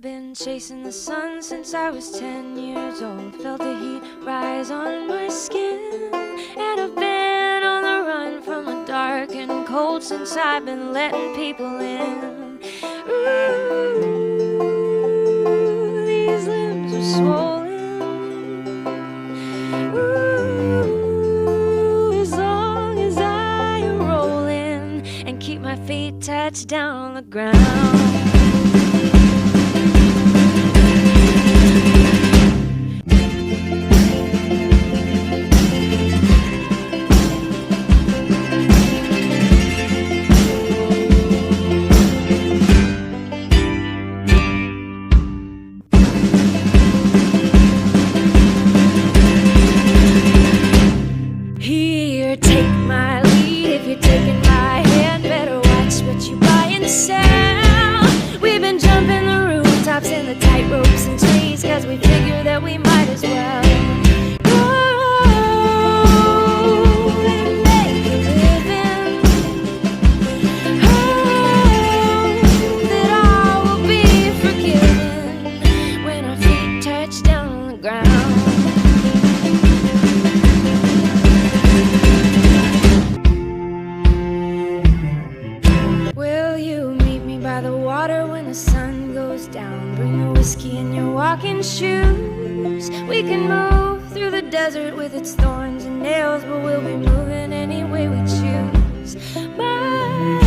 been chasing the sun since I was 10 years old. Felt the heat rise on my skin, and I've been on the run from the dark and cold since I've been letting people in. Ooh, these limbs are swollen. Ooh, as long as I am rolling and keep my feet touched down on the ground. Here, take my lead. If you're taking my hand, better watch what you buy and sell. We've been jumping the rooftops and the tight ropes and trees, 'cause we figure that we might as well go and make a living. Hope that all will be forgiven when our feet touch down on the ground. Will you meet me by the water when the sun goes down? Bring the whiskey in your walking shoes. We can move through the desert with its thorns and nails, but we'll be moving any way we choose. Bye.